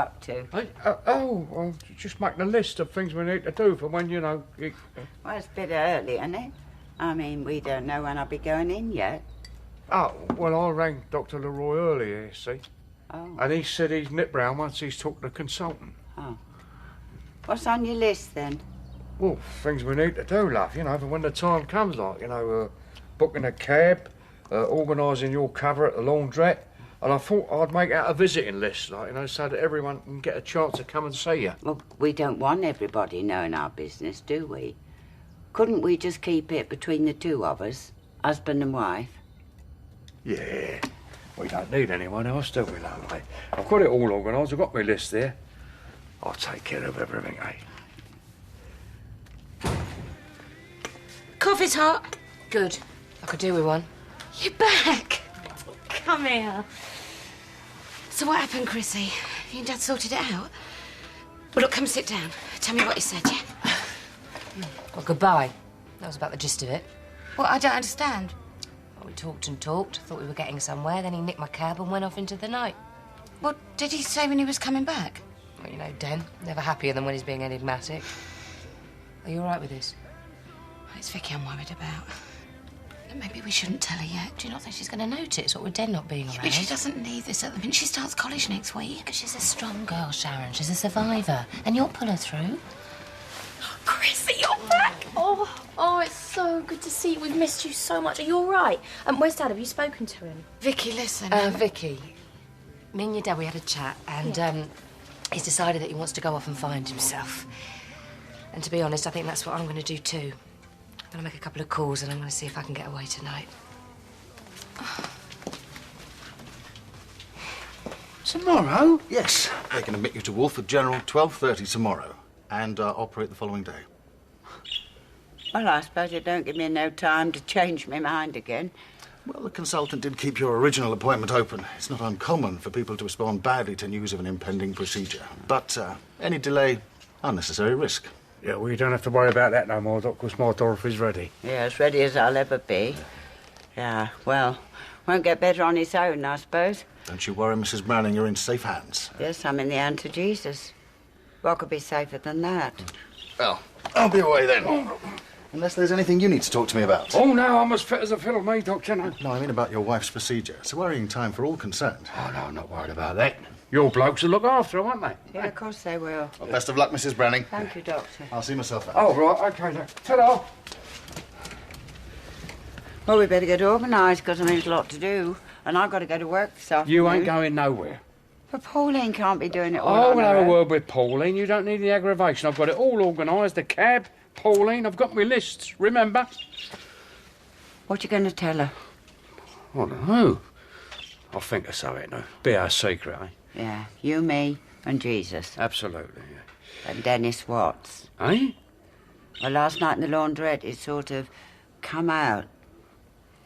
up to? I'm just making a list of things we need to do for when, Well, it's a bit early, isn't it? I mean, we don't know when I'll be going in yet. Oh, well, I rang Dr. Leroy earlier, you see. Oh. And he said he's nipped round once he's talked to the consultant. Oh. What's on your list, then? Well, things we need to do, love, for when the time comes, like, booking a cab, organising your cover at the laundrette. And I thought I'd make out a visiting list, so that everyone can get a chance to come and see you. Well, we don't want everybody knowing our business, do we? Couldn't we just keep it between the two of us, husband and wife? Yeah, we don't need anyone else, do we, lovely? I've got it all organised, I've got my list there. I'll take care of everything, Coffee's hot. Good. I could do with one. You're back. Come here. So what happened, Chrissy? You and Dad sorted it out? Well, look, come sit down. Tell me what you said, yeah? Well, goodbye. That was about the gist of it. Well, I don't understand. Well, we talked and talked, thought we were getting somewhere, then he nicked my cab and went off into the night. What did he say when he was coming back? Well, Den, never happier than when he's being enigmatic. Are you all right with this? It's Vicky I'm worried about. Maybe we shouldn't tell her yet. Do you not think she's going to notice, what with Den not being around? But she doesn't need this at the minute. She starts college next week. She's a strong girl, Sharon. She's a survivor. And you'll pull her through. Oh, Chrissy, you're back! Oh, it's so good to see you. We've missed you so much. Are you all right? Where's Dad? Have you spoken to him? Vicky, listen. Vicky, me and your dad, we had a chat, and he's decided that he wants to go off and find himself. And to be honest, I think that's what I'm going to do too. I'm going to make a couple of calls and I'm going to see if I can get away tonight. Tomorrow? Yes. They can admit you to Wolford General 12:30 tomorrow and operate the following day. Well, I suppose it don't give me no time to change my mind again. Well, the consultant did keep your original appointment open. It's not uncommon for people to respond badly to news of an impending procedure. But any delay, unnecessary risk. Yeah, well, you don't have to worry about that no more, Doc, because my Dorothy's ready. Yeah, as ready as I'll ever be. Yeah, well, won't get better on its own, I suppose. Don't you worry, Mrs. Browning, you're in safe hands. Yes, I'm in the hand of Jesus. What could be safer than that? Well, I'll be away then. Unless there's anything you need to talk to me about. Oh, no, I'm as fit as a fiddle, me, Doctor. No, I mean about your wife's procedure. It's a worrying time for all concerned. Oh, no, I'm not worried about that. Your blokes will look after her, won't they? Yeah, of course they will. Well, best of luck, Mrs. Browning. Thank you, Doctor. I'll see myself out. Oh, right, OK, then. Ta-da. Well, we better get organised, because there's a lot to do. And I've got to go to work this afternoon. You ain't going nowhere. But Pauline can't be doing it all Oh, on we'll her have a own. word with Pauline. You don't need the aggravation. I've got it all organised. The cab, Pauline. I've got my lists, remember? What you going to tell her? I don't know. I'll think of something, no. Be our secret, eh? Yeah, you, me, and Jesus. Absolutely, yeah. And Dennis Watts. Eh? Well, last night in the laundrette, it sort of come out.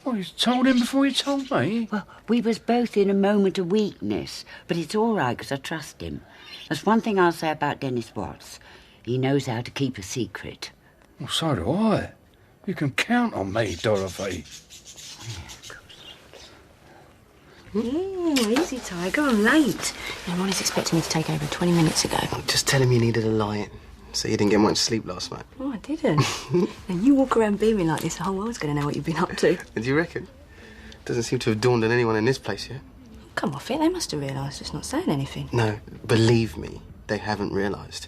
Well, you told him before you told me. Well, we was both in a moment of weakness, but it's all right, because I trust him. There's one thing I'll say about Dennis Watts. He knows how to keep a secret. Well, so do I. You can count on me, Dorothy. Easy, Tiger. I'm late. Ronnie's expecting me to take over 20 minutes ago. Just tell him you needed a lie. So you didn't get much sleep last night. Oh, I didn't. And you walk around beaming like this, the whole world's going to know what you've been up to. Do you reckon? Doesn't seem to have dawned on anyone in this place yet. Come off it. They must have realised it's not saying anything. No, believe me, they haven't realised.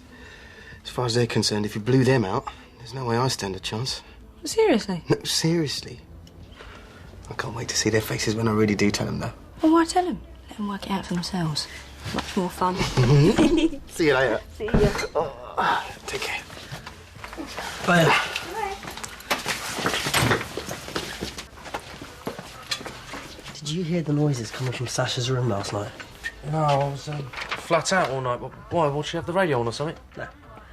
As far as they're concerned, if you blew them out, there's no way I stand a chance. Seriously? No, seriously. I can't wait to see their faces when I really do tell them, though. Well, why tell them? Let them work it out for themselves. Much more fun. See you later. See ya. Oh, take care. Bye. Did you hear the noises coming from Sasha's room last night? No, I was flat out all night. Why? Will she have the radio on or something? No.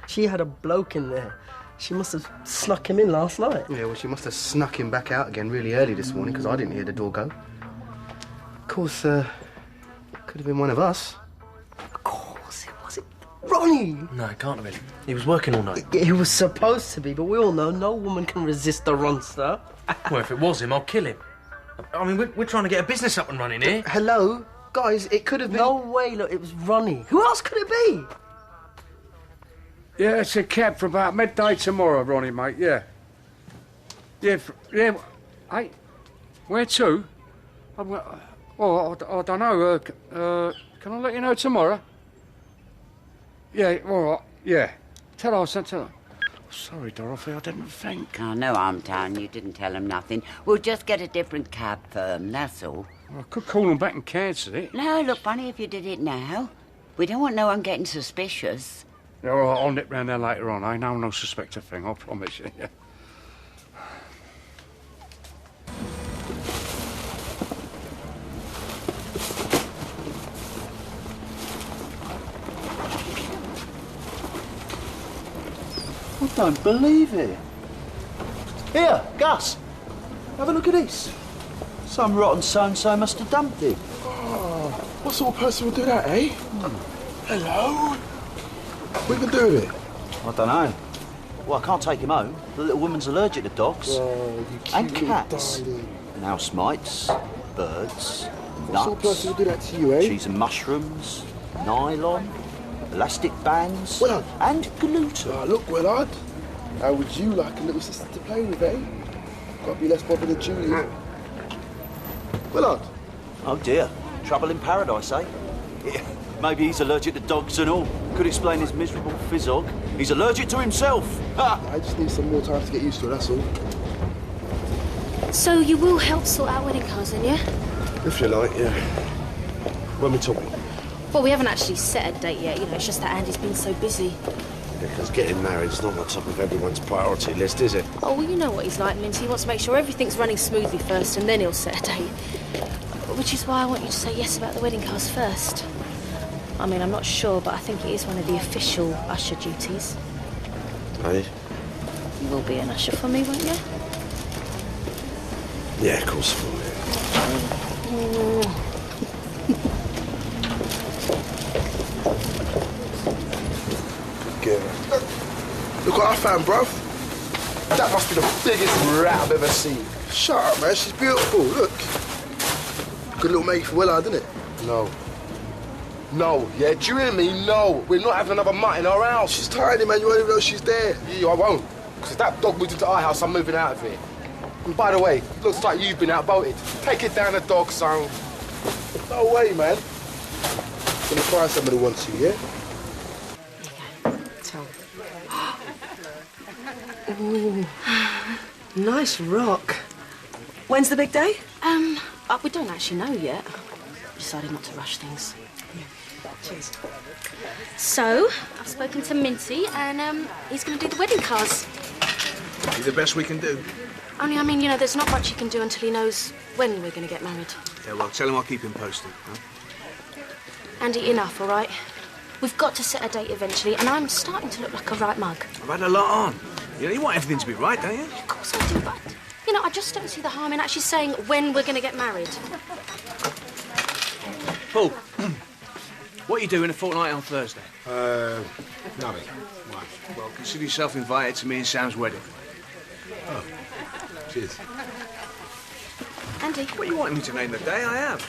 She had a bloke in there. She must have snuck him in last night. Yeah, well, she must have snuck him back out again really early this morning, because I didn't hear the door go. Of course, could have been one of us. Of course it was. Ronnie! No, it can't have been. He was working all night. He was supposed to be, but we all know no woman can resist the Ronster. Well, if it was him, I'll kill him. I mean, we're trying to get a business up and running here. Hello? Guys, it could have been... No way, look, it was Ronnie. Who else could it be? Yeah, it's a cab for about midday tomorrow, Ronnie, mate, yeah. Yeah, hey, where to? I don't know, can I let you know tomorrow? Yeah, all right, yeah. Tell her. Sorry, Dorothy, I didn't think. Oh, no harm, Town. You didn't tell him nothing. We'll just get a different cab firm, that's all. Well, I could call them back and cancel it. No, look funny if you did it now. We don't want no one getting suspicious. Yeah, all right, I'll nip round there later on. No one will suspect a thing, I promise you, yeah. I don't believe it. Here, Gus, have a look at this. Some rotten so-and-so must have dumped it. Oh, what sort of person would do that, eh? Hello? What are you going to do with it? I don't know. Well, I can't take him home. The little woman's allergic to dogs. Oh, you cute and little cats. darling. And house mites, birds, What sort of person would do that to you, eh? cheese and mushrooms, nylon, elastic bands, Willard. and gluten. Oh, look, Willard. How would you like a little sister to play with, eh? Got to be less bothered than Julie. Willard. Oh dear, trouble in paradise, eh? Yeah, maybe he's allergic to dogs and all. Could explain his miserable fizzog. He's allergic to himself. Ha! I just need some more time to get used to it, that's all. So you will help sort out wedding cars then, yeah? If you like, yeah. When we talking? Well, we haven't actually set a date yet, you know, it's just that Andy's been so busy. Because getting married's not on top of everyone's priority list, is it? Oh, well, you know what he's like, Minty. He wants to make sure everything's running smoothly first, and then he'll set a date. Which is why I want you to say yes about the wedding cars first. I mean, I'm not sure, but I think it is one of the official usher duties. Eh? You will be an usher for me, won't you? Yeah, of course, for you. Look what I found, bruv. That must be the biggest rat I've ever seen. Shut up, man. She's beautiful. Look. Good little mate for Willard, isn't it? No. No, yeah, do you hear me? No. We're not having another mutt in our house. She's tiny, man. You won't even know she's there. Yeah, I won't. Because if that dog moves into our house, I'm moving out of here. And by the way, looks like you've been outvoted. Take it down the dog, son. No way, man. Gonna find somebody who wants you, yeah? Ooh, nice rock. When's the big day? We don't actually know yet. Decided not to rush things. Cheers. So, I've spoken to Minty, and he's going to do the wedding cars. Be the best we can do. Only, I mean, you know, there's not much he can do until he knows when we're going to get married. Yeah, well, tell him I'll keep him posted. Huh? Andy, enough, all right? We've got to set a date eventually, and I'm starting to look like a right mug. I've had a lot on. You know, you want everything to be right, don't you? Of course I do, but, you know, I just don't see the harm in actually saying when we're going to get married. Paul, what are you doing a fortnight on Thursday? Nothing. Why? Well, consider yourself invited to me and Sam's wedding. Oh, cheers. Andy. What, you wanted me to name the day? I have.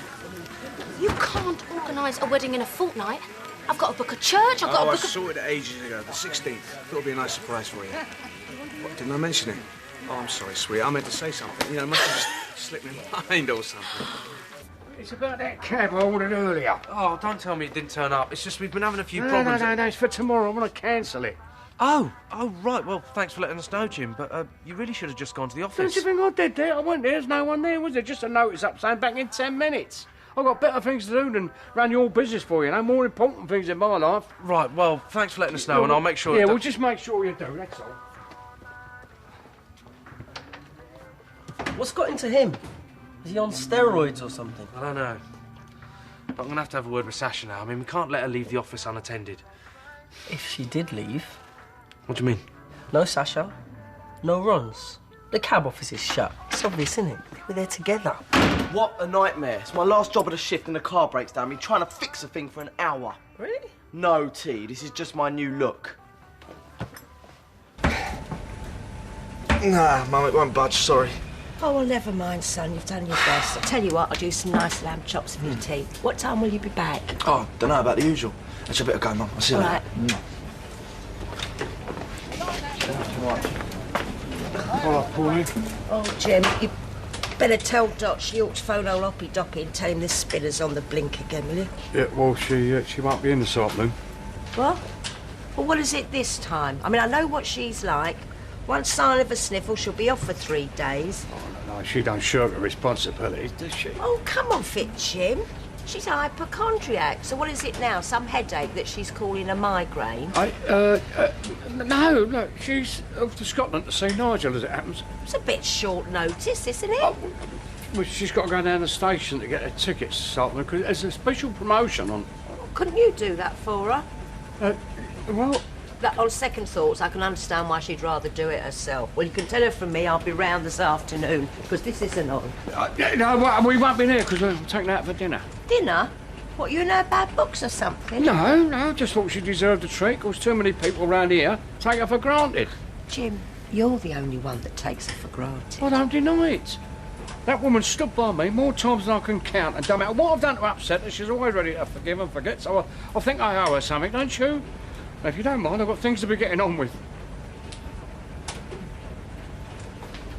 You can't organise a wedding in a fortnight. I've got to book a church, I've got to I book a... sorted it ages ago, the 16th. Thought it'd be a nice surprise for you. What, didn't I mention it? Oh, I'm sorry, sweet. I meant to say something. You know, it must have just slipped my mind or something. It's about that cab I ordered earlier. Oh, don't tell me it didn't turn up. It's just we've been having a few No, problems. no, it's for tomorrow. I want to cancel it. Oh, right. Well, thanks for letting us know, Jim. But you really should have just gone to the Don't office. you think I did there? I went there. There's no one there, was there? Just a notice up saying back in 10 minutes. I've got better things to do than run your business for you. No more important things in my life. Right. Well, thanks for letting us know, and I'll make sure. Yeah, we'll just make sure you do. That's all. What's got into him? Is he on steroids or something? I don't know. But I'm going to have a word with Sasha now. I mean, we can't let her leave the office unattended. If she did leave. What do you mean? No Sasha, no Ron's. The cab office is shut. It's obvious, isn't it? They were there together. What a nightmare. It's my last job of the shift and the car breaks down. Me trying to fix a thing for an hour. Really? No, T. This is just my new look. Nah, Mum, it won't budge, sorry. Oh, well, never mind, son. You've done your best. I'll tell you what, I'll do some nice lamb chops for your tea. What time will you be back? Oh, don't know, about the usual. I should better go, Mum. I'll see you All later. All right, Pauline. Oh, Jim, you better tell Dot she ought to phone old Oppie Doppie and tell him this spinner's on the blink again, will you? Yeah, well, she won't be in this afternoon. What? Well, what is it this time? I mean, I know what she's like. One sign of a sniffle, she'll be off for 3 days. No, she don't shirk her responsibilities, does she? Oh, come off it, Jim. She's a hypochondriac. So what is it now? Some headache that she's calling a migraine? No, she's off to Scotland to see Nigel, as it happens. It's a bit short notice, isn't it? Well, she's got to go down the station to get her tickets this afternoon, because there's a special promotion on. Couldn't you do that for her? Well... On second thoughts, I can understand why she'd rather do it herself. Well, you can tell her from me I'll be round this afternoon, because this isn't on. No, we won't be there, because we're taking her out for dinner. Dinner? What, you in her bad books or something? No, just thought she deserved a treat, because too many people around here take her for granted. Jim, you're the only one that takes her for granted. I don't deny it. That woman stood by me more times than I can count, and no matter what I've done to upset her, she's always ready to forgive and forget, so I think I owe her something, don't you? Now, if you don't mind, I've got things to be getting on with.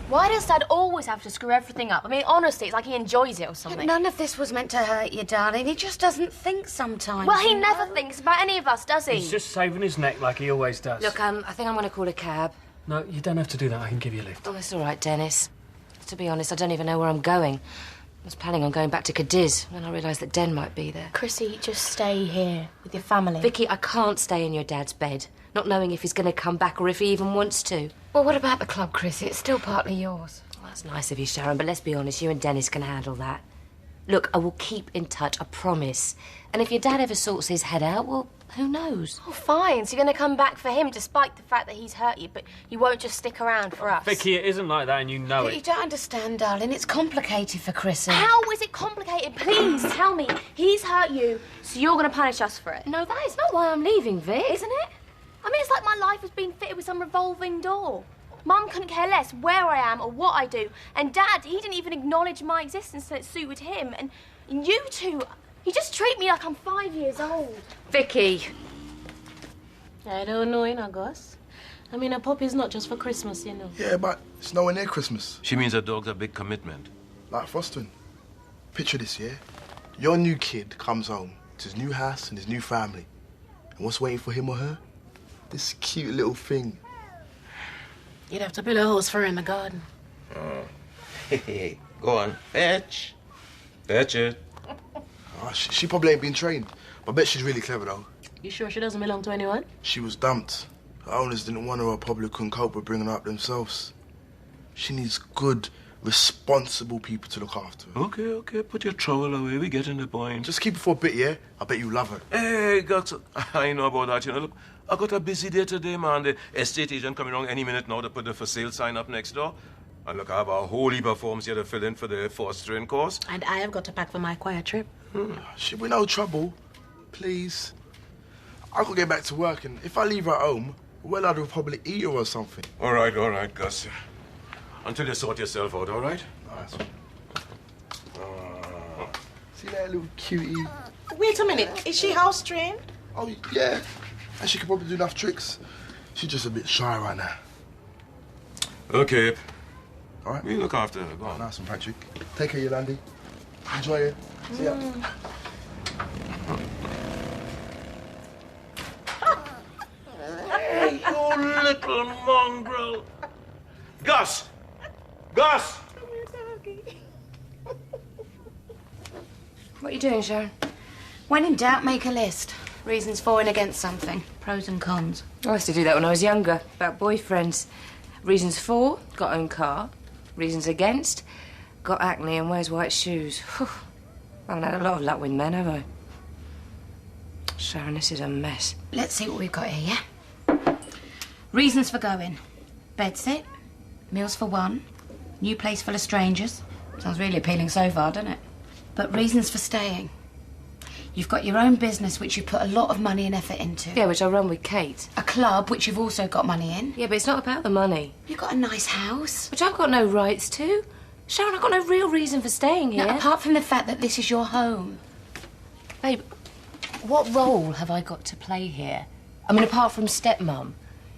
Why does Dad always have to screw everything up? I mean, honestly, it's like he enjoys it or something. None of this was meant to hurt you, darling. He just doesn't think sometimes. Well, he never thinks about any of us, does he? He's just saving his neck like he always does. Look, I think I'm going to call a cab. No, you don't have to do that. I can give you a lift. Oh, that's all right, Dennis. To be honest, I don't even know where I'm going. I was planning on going back to Cadiz, when I realised that Den might be there. Chrissy, just stay here with your family. Vicky, I can't stay in your dad's bed, not knowing if he's going to come back or if he even wants to. Well, what about the club, Chrissy? It's still partly yours. Well, that's nice of you, Sharon, but let's be honest, you and Dennis can handle that. Look, I will keep in touch, I promise. And if your dad ever sorts his head out, well, who knows? Oh, fine. So you're going to come back for him despite the fact that he's hurt you, but you won't just stick around for us. Vicky, it isn't like that and you know But it. you don't understand, darling. It's complicated for Chrissy. How is it complicated? Please tell me. He's hurt you, so you're going to punish us for it. No, that is not why I'm leaving, Vic. Isn't it? I mean, it's like my life has been fitted with some revolving door. Mum couldn't care less where I am or what I do. And Dad, he didn't even acknowledge my existence so it suited him. And you two, you just treat me like I'm 5 years old. Vicky. I don't know, Gus. I mean, a puppy's not just for Christmas, you know. Yeah, but it's nowhere near Christmas. She means a dog's a big commitment. Like fostering. Picture this, yeah? Your new kid comes home to his new house and his new family. And what's waiting for him or her? This cute little thing. You'd have to build a house for her in the garden. Oh. Hey, go on. Fetch. Fetch it. Oh, she probably ain't been trained. But I bet she's really clever, though. You sure she doesn't belong to anyone? She was dumped. Her owners didn't want her or probably couldn't cope with bringing her up themselves. She needs good, responsible people to look after her. Okay. Put your trowel away. We're getting the point. Just keep it for a bit, yeah? I bet you love her. Hey, I know about that, you know. Look, I got a busy day today, man. The estate agent coming along any minute now to put the for sale sign up next door. And look, I have a whole heap of forms here to fill in for the fostering course. And I have got to pack for my choir trip. She'll be no trouble. Please. I could get back to work, and if I leave her at home, well, I'd probably eat her or something. All right, Gus. Until you sort yourself out, all right? Nice. See that little cutie? Wait a minute. Is she house trained? Oh, yeah. And she could probably do enough tricks. She's just a bit shy right now. Okay. All right? We look after her. Go on. Nice one, Patrick. Take care, Yolandi. Enjoy it. See ya. Hey, you little mongrel. Gus! What are you doing, Sharon? When in doubt, make a list. Reasons for and against something. Pros and cons. I used to do that when I was younger, about boyfriends. Reasons for, got own car. Reasons against, got acne and wears white shoes. Whew. I haven't had a lot of luck with men, have I? Sharon, this is a mess. Let's see what we've got here, yeah? Reasons for going. Bedsit. Meals for one. New place full of strangers. Sounds really appealing so far, doesn't it? But reasons for staying. You've got your own business, which you put a lot of money and effort into. Yeah, which I run with Kate. A club, which you've also got money in. Yeah, but it's not about the money. You've got a nice house. Which I've got no rights to. Sharon, I've got no real reason for staying here. No, apart from the fact that this is your home. Babe, what role have I got to play here? I mean, apart from stepmom.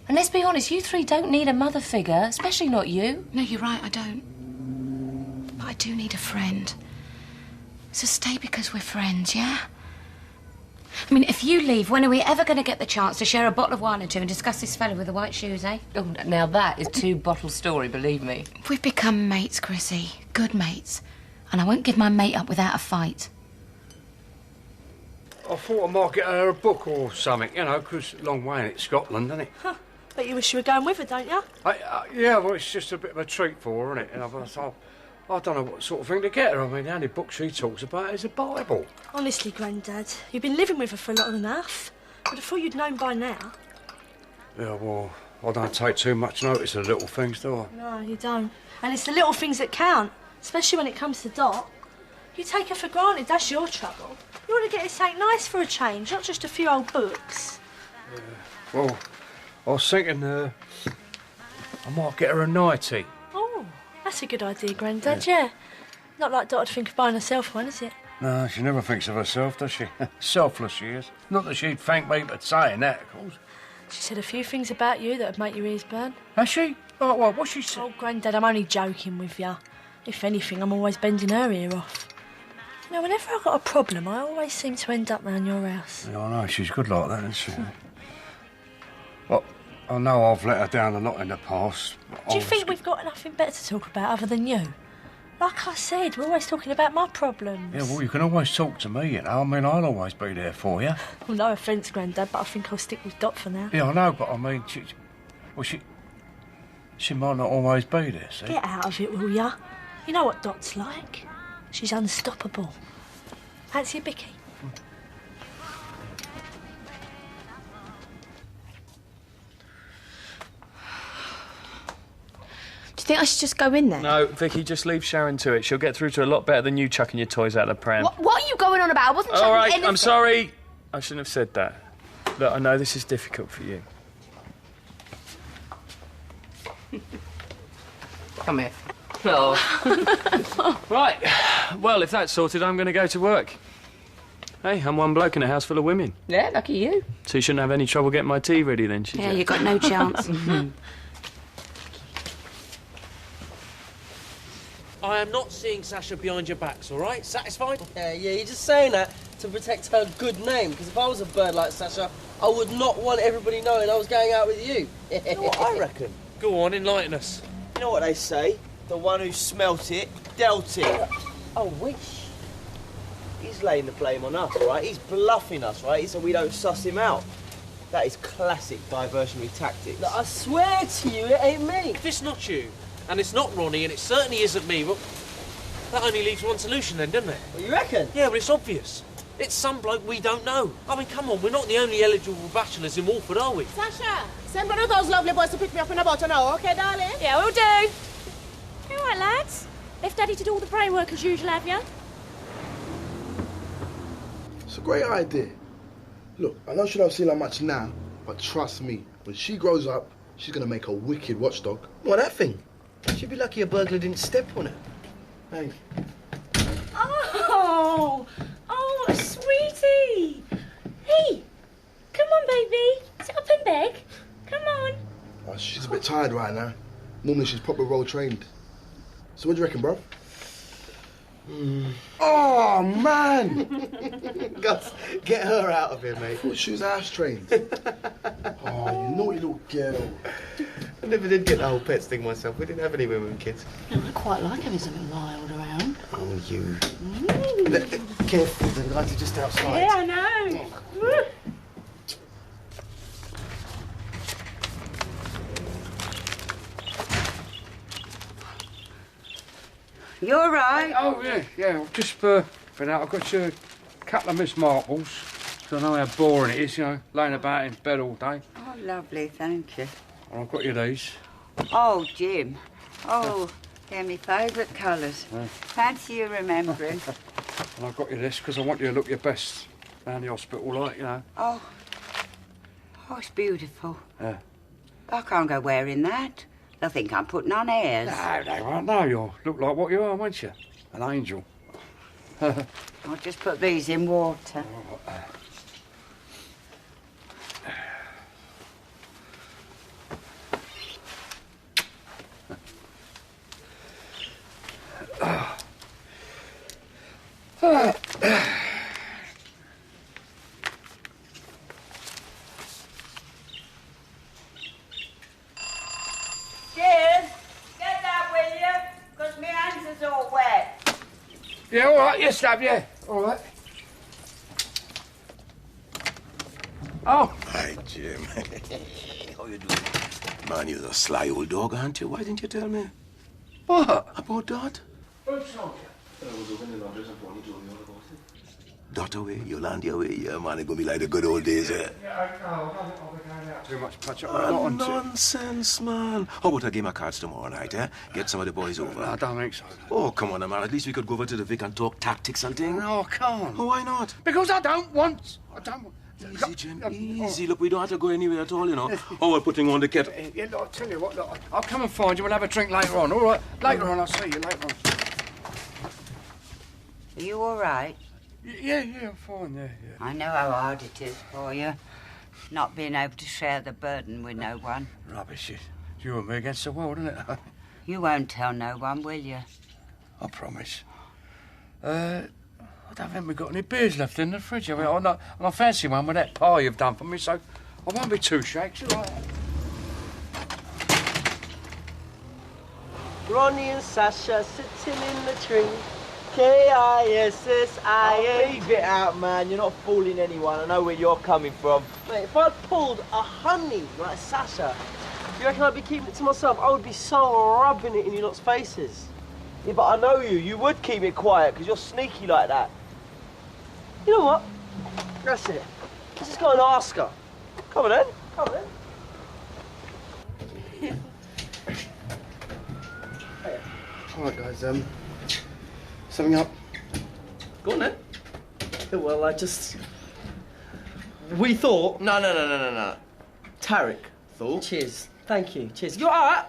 And let's be honest, you three don't need a mother figure, especially not you. No, you're right, I don't. But I do need a friend. So stay because we're friends, yeah? I mean, if you leave, when are we ever going to get the chance to share a bottle of wine or two and discuss this fellow with the white shoes, eh? Oh, now that is two-bottle story, believe me. We've become mates, Chrissy. Good mates. And I won't give my mate up without a fight. I thought I might get her a book or something, you know, 'cause long way in it's Scotland, isn't it? Huh. Bet you wish you were going with her, don't you? Yeah, well, it's just a bit of a treat for her, isn't it? And I don't know what sort of thing to get her. I mean, the only book she talks about is the Bible. Honestly, Grandad, you've been living with her for long enough. I'd have thought you'd known by now. Yeah, well, I don't take too much notice of little things, do I? No, you don't. And it's the little things that count, especially when it comes to Dot. You take her for granted, that's your trouble. You want to get her something nice for a change, not just a few old books. Yeah. Well, I was thinking I might get her a nightie. Oh, that's a good idea, Grandad, yeah. Not like Dot would think of buying herself one, is it? No, she never thinks of herself, does she? Selfless she is. Not that she'd thank me for saying that, of course. She said a few things about you that would make your ears burn. Has she? Oh, what? What's she said? Oh, Grandad, I'm only joking with you. If anything, I'm always bending her ear off. You know, whenever I've got a problem, I always seem to end up round your house. Yeah, I know, she's good like that, isn't she? Well, I know I've let her down a lot in the past. Do you think we've got nothing better to talk about other than you? Like I said, we're always talking about my problems. Yeah, well, you can always talk to me, you know. I mean, I'll always be there for you. Well, no offence, Grandad, but I think I'll stick with Dot for now. Yeah, I know, but I mean, she might not always be there, see? Get out of it, will ya? You know what Dot's like. She's unstoppable. Fancy a bicky? Do you think I should just go in there? No, Vicky, just leave Sharon to it. She'll get through to a lot better than you chucking your toys out of the pram. What are you going on about? I wasn't chucking All right, anything. I'm sorry. I shouldn't have said that. Look, I know this is difficult for you. Come here. Oh. Right. Well, if that's sorted, I'm going to go to work. Hey, I'm one bloke in a house full of women. Yeah, lucky you. So you shouldn't have any trouble getting my tea ready then, should you? Yeah, you got no chance. I am not seeing Sasha behind your backs, all right? Satisfied? Yeah, you're just saying that to protect her good name, because if I was a bird like Sasha, I would not want everybody knowing I was going out with you. You know what I reckon? Go on, enlighten us. You know what they say? The one who smelt it, dealt it. Oh, which? He's laying the blame on us, right? He's bluffing us, right? So we don't suss him out. That is classic diversionary tactics. Look, I swear to you, it ain't me. If it's not you, and it's not Ronnie, and it certainly isn't me, well, that only leaves one solution then, doesn't it? Well, you reckon? Yeah, but it's obvious. It's some bloke we don't know. I mean, come on, we're not the only eligible bachelors in Walford, are we? Sasha, send one of those lovely boys to pick me up in about an hour, okay, darling? Yeah, we'll do. You all right, lads? Left Daddy to do all the brain work as usual, have you? It's a great idea. Look, I know she don't seem like much now, but trust me, when she grows up, she's gonna make a wicked watchdog. What, that thing? She'd be lucky a burglar didn't step on her. Hey. Oh, sweetie. Hey, come on, baby. Sit up in bed. Come on. Oh, she's a bit tired right now. Normally she's proper role trained. So what do you reckon, bro? Oh, man! Gus, get her out of here, mate. I thought she was house trained. Oh, you naughty little girl. I never did get the whole pets thing myself. We didn't have any women kids. I quite like having something wild around. Oh, you. Careful, the lights are just outside. Yeah, I know. You all right? Oh, yeah. I've just been out. I've got you a couple of Miss Marples. So I know how boring it is, you know, laying about in bed all day. Oh, lovely, thank you. And I've got you these. Oh, Jim. Oh, they're my favourite colours. Yeah. Fancy you remembering. And I've got you this because I want you to look your best around the hospital, like, you know. Oh, it's beautiful. Yeah. I can't go wearing that. They'll think I'm putting on airs. No, they won't know. You'll look like what you are, won't you? An angel. I'll just put these in water. Cheers! Get that, will you? Because my hands is all wet. Yeah, all right. Yes, love, yeah. All right. Oh. Hi, Jim. How you doing? Man, you're a sly old dog, aren't you? Why didn't you tell me? What? About that? Who's soldier? Dot away, Yolandi away. Yeah, man, it's gonna be like the good old days, eh? Too much patch up. Nonsense, man. How about a game of cards tomorrow night, eh? Get some of the boys over. I don't think so. Oh, come on, man. At least we could go over to the Vic and talk tactics and things. No, I can't. Oh, why not? Because I don't want. Easy, Jim, easy. Look, we don't have to go anywhere at all, you know. Oh, we're putting on the kettle. Yeah, look, I'll tell you what, look, I'll come and find you. We'll have a drink later on, all right? Later on, I'll see you later on. Are you all right? Yeah, I'm fine, yeah. I know how hard it is for you, not being able to share the burden with no one. Rubbish, it's you and me against the world, isn't it? You won't tell no one, will you? I promise. I don't think we've got any beers left in the fridge. I mean, I fancy one with that pie you've done for me, so I won't be too shakes, all right? Ronnie and Sasha sitting in the tree. K-I-S-S-I-A. Leave it out, man. You're not fooling anyone. I know where you're coming from. Mate, if I pulled a honey like Sasha, do you reckon I'd be keeping it to myself? I would be so rubbing it in your lot's faces. Yeah, but I know you. You would keep it quiet because you're sneaky like that. You know what? That's it. Let's just go and ask her. Come on, then. Come on, then. All right, guys. Something up? Go on, then. Well, we thought... No. Tarek thought. Cheers. Thank you. Cheers. I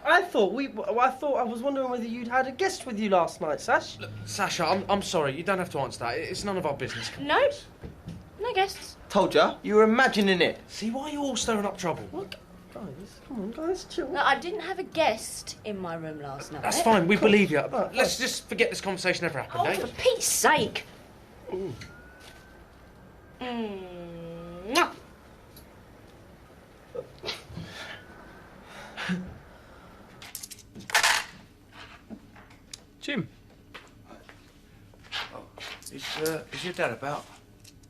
was wondering whether you'd had a guest with you last night, Sash. Look, Sasha, I'm sorry. You don't have to answer that. It's none of our business. No. No guests. Told ya. You were imagining it. See, why are you all stirring up trouble? What? Guys, come on, guys, chill. No, I didn't have a guest in my room last night. That's fine. We believe you. Let's just forget this conversation ever happened, eh? For Pete's sake. Mwah. Jim. Is your dad about?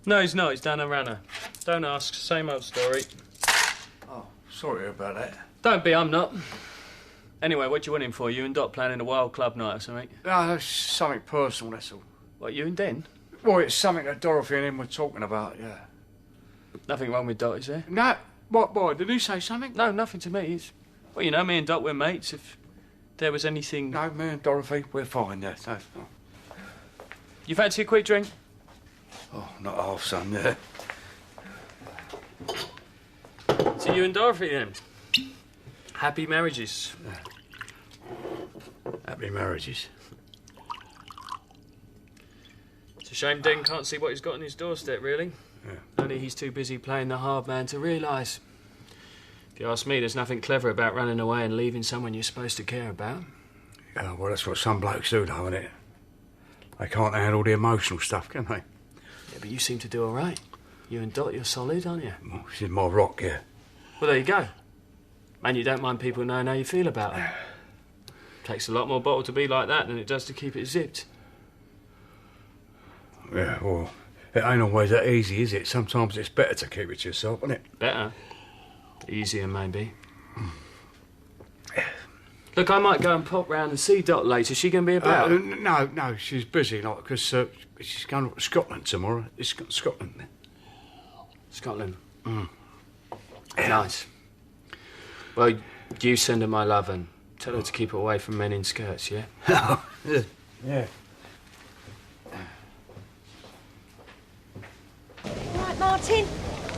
No, he's not. He's down a runner. Don't ask. Same old story. Oh, sorry about that. Don't be. I'm not. Anyway, what do you want him for? You and Dot planning a wild club night or something? No, it's something personal, that's all. What, you and Den? Well, it's something that Dorothy and him were talking about, yeah. Nothing wrong with Dot, is there? No. What, boy? Did he say something? No, nothing to me. Well, you know, me and Dot, we're mates. If there was anything... No, me and Dorothy, we're fine, yeah. No. You fancy a quick drink? Oh, not half, son, yeah. So you and Dorothy, then? Happy marriages. Happy marriages. It's a shame Den can't see what he's got on his doorstep, really. Yeah. Only he's too busy playing the hard man to realise. If you ask me, there's nothing clever about running away and leaving someone you're supposed to care about. Yeah, well, that's what some blokes do, though, isn't it? They can't handle the emotional stuff, can they? Yeah, but you seem to do all right. You and Dot, you're solid, aren't you? Well, she's my rock, yeah. Well, there you go. Man, you don't mind people knowing how you feel about her. Takes a lot more bottle to be like that than it does to keep it zipped. Yeah, well, it ain't always that easy, is it? Sometimes it's better to keep it to yourself, isn't it? Better. Easier, maybe. Look, I might go and pop round and see Dot later. Is she going to be about? No, she's busy, like, because she's going to Scotland tomorrow. It's Scotland. Scotland? Mm. Nice. Well, you send her my love and tell her to keep away from men in skirts, yeah? Yeah. Right, Martin.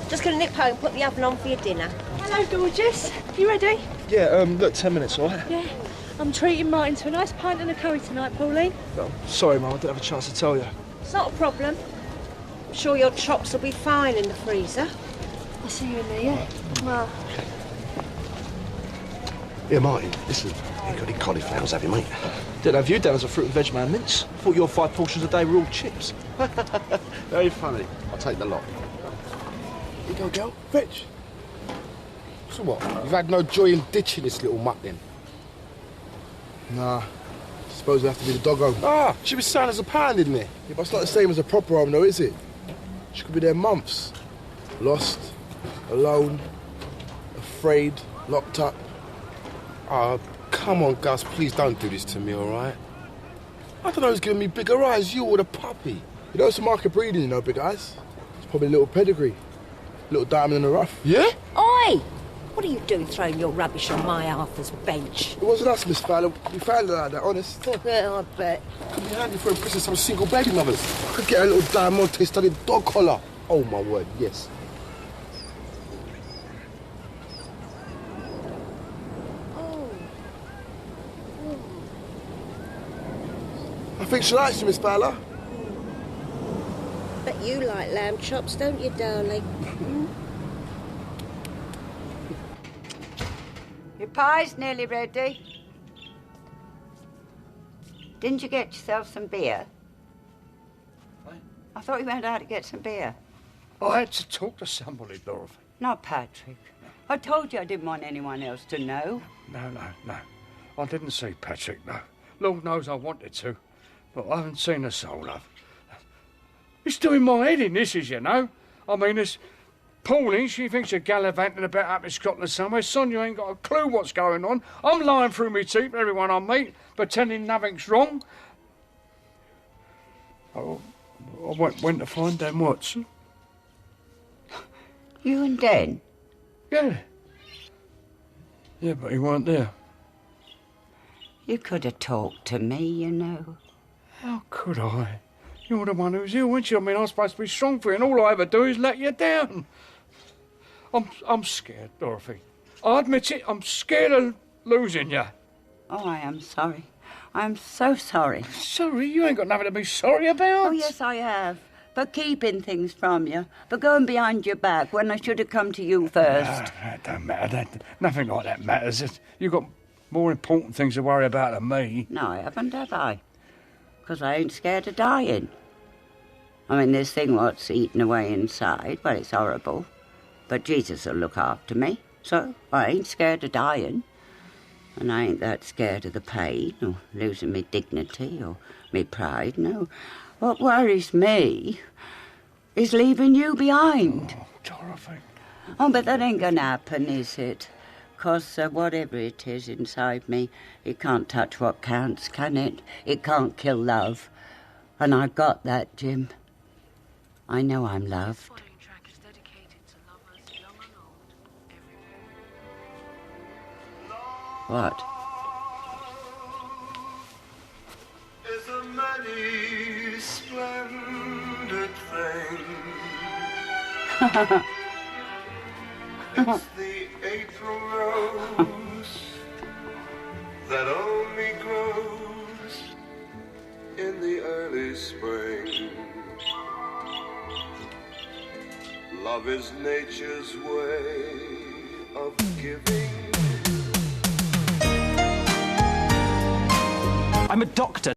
Just gonna nip home and put the oven on for your dinner. Hello, gorgeous. You ready? Yeah, look, 10 minutes, all right? Yeah. I'm treating Martin to a nice pint and a curry tonight, Pauline. Oh, sorry, Mum, I didn't have a chance to tell you. It's not a problem. I'm sure your chops will be fine in the freezer. I'll see you in there, yeah? Well, Yeah, Martin, listen, you got any cauliflowers, have you, mate? Didn't have you down as a fruit and veg man, Mince. Thought your 5 portions a day were all chips. Very funny. I'll take the lot. Here you go, girl. Veg. So what? You've had no joy in ditching this little mutt, then? Nah. Suppose we have to be the doggo. Ah, she was sound as a pound, didn't it? Yeah, but it's not the same as a proper home, though, is it? She could be there months. Lost, alone, afraid, locked up. Oh, come on, Gus, please don't do this to me, all right? I don't know who's giving me bigger eyes, you or the puppy. You know, it's a market breeding, you know, big eyes. It's probably a little pedigree. Little diamond in the rough. Yeah? Oi! What are you doing throwing your rubbish on my Arthur's bench? It wasn't us, Miss Fowler. We found her like that, honest. Yeah, I bet. Could be handy for impressing some single baby mothers. I could get a little diamond-studded dog collar. Oh, my word, yes. I think she likes you, Miss Fowler. But you like lamb chops, don't you, darling? Your pie's nearly ready. Didn't you get yourself some beer? What? I thought you went out to get some beer. I had to talk to somebody, Dorothy. Not Patrick. I told you I didn't want anyone else to know. No. I didn't see Patrick, no. Lord knows I wanted to, but I haven't seen a soul of. It's doing my head in, this is, you know. I mean, this Pauline, she thinks you're gallivanting about up in Scotland somewhere. Sonia ain't got a clue what's going on. I'm lying through my teeth to everyone I meet, pretending nothing's wrong. I went to find Dan Watson. You and Dan? Yeah. Yeah, but he weren't there. You could have talked to me, you know. How could I? You're the one who's ill, aren't you? I mean, I'm supposed to be strong for you, and all I ever do is let you down. I'm scared, Dorothy. I admit it, I'm scared of losing you. Oh, I am sorry. I'm so sorry. Sorry? You ain't got nothing to be sorry about. Oh, yes, I have. For keeping things from you. For going behind your back when I should have come to you first. That don't matter. Nothing like that matters. You've got more important things to worry about than me. No, I haven't, have I? Because I ain't scared of dying. I mean, this thing what's eating away inside, well, it's horrible. But Jesus will look after me, so I ain't scared of dying. And I ain't that scared of the pain, or losing me dignity, or me pride, no. What worries me is leaving you behind. Oh, Dorothy. Oh, but that ain't gonna happen, is it? 'Cause whatever it is inside me, it can't touch what counts, can it? It can't kill love. And I got that, Jim. I know I'm loved. What? Is a many splendid thing. It's the April rose that only grows in the early spring. Love is nature's way of giving. I'm a doctor.